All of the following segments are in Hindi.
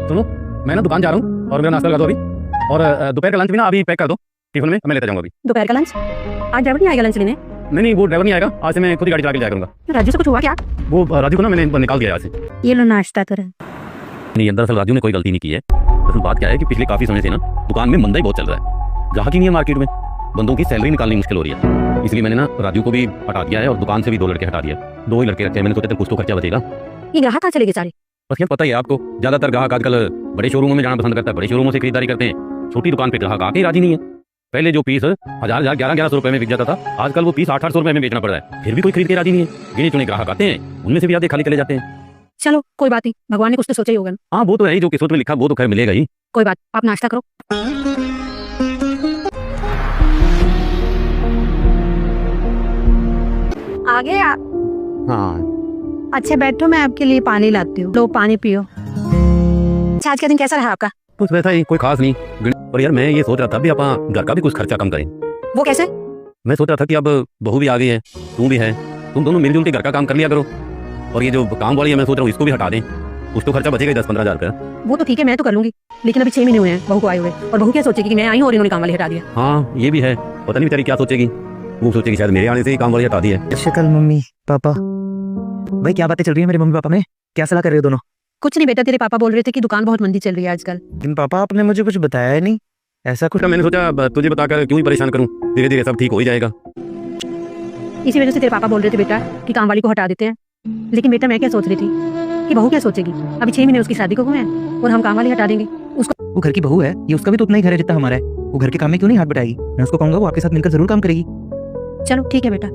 सुनो, मैं ना दुकान जा रहा हूँ और मेरा नाश्ता लगा दो अभी, और दोपहर का लंच भी ना अभी पैक कर दो टिफिन में, मैं लेता जाऊंगा अभी। दोपहर का लंच? आज ड्राइवर नहीं आएगा लंच लेने? नहीं, वो ड्राइवर नहीं आएगा, आज से मैं खुद ही गाड़ी चला के जाया करूंगा। राजू से कुछ हुआ क्या? वो राजू को ना मैंने निकाल दिया आज से। ये लो नाश्ता करो। नहीं, दरअसल राजू ने कोई गलती नहीं की है। दरअसल बात क्या है कि पिछले काफी समय से ना दुकान में मंदा ही बहुत चल रहा है, ग्राहक ही नहीं है मार्केट में, बंदों की सैलरी निकालनी मुश्किल हो रही है। इसलिए मैंने ना राजू को भी हटा दिया है और दुकान से भी 2 लड़के हटा दिया, 2 ही लड़के रखे हैं। मैंने सोचा कुछ तो खर्चा बचेगा। ये ग्राहक कहाँ चले गए सारे? बस यार पता ही है आपको, ज्यादातर ग्राहक आजकल बड़े शोरूमों में जाना पसंद करता है, बड़े शोरूमों से खरीदारी करते हैं। छोटी दुकान पे ग्राहक आके राजी नहीं है। पहले जो पीस 1000 1100 रुपए में बिक जाता था, आजकल वो पीस 800 रुपए में बेचना पड़ रहा है, फिर भी कोई खरीद के राजी नहीं है। गिने चुने ग्राहक आते हैं, उनमें से भी आधे खाली चले जाते हैं। चलो कोई बात नहीं, भगवान ने कुछ तो सोचा ही होगा। हाँ वो तो है ही, जो किस्मत में लिखा वो तो खैर मिलेगा ही। कोई बात, आप नाश्ता करो। आगे हाँ अच्छा बैठो, मैं आपके लिए पानी लाती हूँ, लो पानी पियो। अच्छा आज का दिन कैसा रहा आपका? कुछ वैसा ही, कोई खास नहीं। पर यार मैं ये सोच रहा था भी आप घर का भी कुछ खर्चा कम करें। वो कैसे? मैं सोच रहा था कि अब बहू भी आ गई है, तू भी है, तुम दोनों मिलजुल के घर का काम कर लिया करो, और ये जो काम वाली है मैं सोच रहा हूँ इसको भी हटा दें, कुछ तो खर्चा बचेगा 10-15 हज़ार रुपया। वो तो ठीक है, मैं तो कर लूंगी, लेकिन अभी 6 महीने हुए हैं बहू को आए हुए, और बहू क्या सोचेगी कि मैं आई हूँ और इन्होंने काम वाली हटा दिया। हाँ ये भी है, पता नहीं बेचारी क्या सोचेगी। वो सोचेगी शायद मेरे आने से ही काम वाली हटा दी है। शक्ल मम्मी पापा, भाई क्या बातें चल रही है मेरे मम्मी पापा में? क्या सलाह कर रहे हो दोनों? कुछ नहीं बेटा, तेरे पापा बोल रहे थे कि दुकान बहुत मंदी चल रही है आजकल। लेकिन पापा आपने मुझे कुछ बताया ही नहीं, ऐसा कुछ। मैंने सोचा तुझे बताकर क्यों ही परेशान करूं, धीरे धीरे सब ठीक हो ही जाएगा। इसी वजह से तेरे पापा बोल रहे थे बेटा कि काम वाली को हटा देते हैं, लेकिन बेटा मैं क्या सोच रही थी कि बहू क्या सोचेगी। अभी 6 महीने उसकी शादी को हुए हैं और हम काम वाली हटा देंगे उसको। वो घर की बहू है, ये उसका भी तो उतना ही घर है जितना हमारा है। वो घर के काम में क्यों नहीं हाथ बटाएगी? मैं उसको कहूंगा वो आपके साथ मिलकर जरूर काम करेगी। चलो ठीक है बेटा।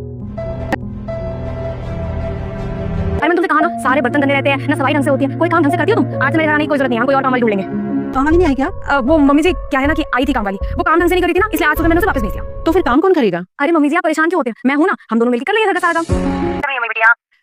अरे मैं तुमसे कहा ना, सारे बर्तन गंदे रहते हैं ना, सफाई ढंग से होती है, कोई काम ढंग से करती हो तुम? आज से मेरे घर आने की कोई जरूरत नहीं है, हम कोई और काम वाली ढूंढ लेंगे। काम वाली नहीं आई क्या? वो मम्मी जी क्या है ना कि आई थी काम वाली, वो काम ढंग से नहीं करी थी ना, इसलिए आज सुबह मैंने उसे वापस भेज दिया। तो फिर काम कौन करेगा? अरे मम्मी जी आप परेशान क्यों होते हैं, मैं हूँ ना, हम दोनों मिलकर कर लेंगे घर का सारा काम।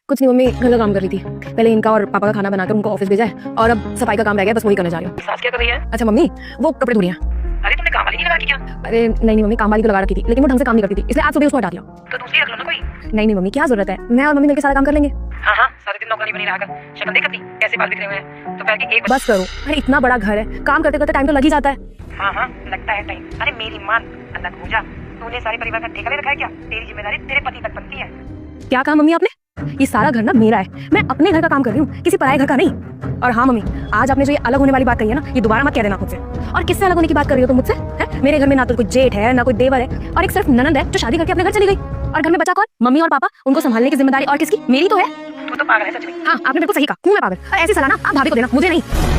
कुछ नहीं मम्मी, घर का काम कर रही थी, पहले इनका और पापा का खाना बनाकर उनको ऑफिस भेजा है, और अब सफाई का काम रह गया, बस वही करने जा रही हूँ। सास क्या कर रही है? अच्छा मम्मी वो कपड़े धो रही है। अरे तुमने काम वाली नहीं लगा रखी क्या? अरे नहीं मम्मी, काम वाली को लगा रखी थी, लेकिन वो ढंग से काम नहीं करती थी, इसलिए आज सुबह उसको हटा दिया। तो दूसरी रख लो ना कोई। नहीं मम्मी क्या जरूरत है, मैं और मम्मी मिलकर सारा काम कर लेंगे। हाँ सारे दिन नौकरानी बनी रहा कर, शक्ल देख अपनी कैसे बाल बिखरे हुए हैं, तो पैर के एक। बस करो, अरे इतना बड़ा घर है, काम करते करते टाइम तो लग ही जाता है। हाँ लगता है टाइम। अरे मेरी मान अलग हो जा, तूने सारे परिवार का ठेका ले रखा है क्या? तेरी जिम्मेदारी तेरे पति तक बनती है। क्या कहा मम्मी आपने? ये सारा घर ना मेरा है, मैं अपने घर का काम कर रही हूँ, किसी पराये घर का नहीं। और हाँ मम्मी, आज आपने जो ये अलग होने वाली बात कही है ना, ये दोबारा मत कह देना मुझसे। और किससे अलग होने की बात कर रही हो तुम मुझसे? मेरे घर में ना तो कोई जेठ है ना कोई देवर है, और एक सिर्फ ननद है जो शादी करके अपने घर चली गई, और घर में बचा कौन? मम्मी और पापा, उनको संभालने की जिम्मेदारी और किसकी? मेरी तो है। तू तो पागल है सच में। हाँ आपने बिल्कुल सही कहा, हूँ मैं पागल। और ऐसी सलाह ना आप भाभी को देना, मुझे नहीं।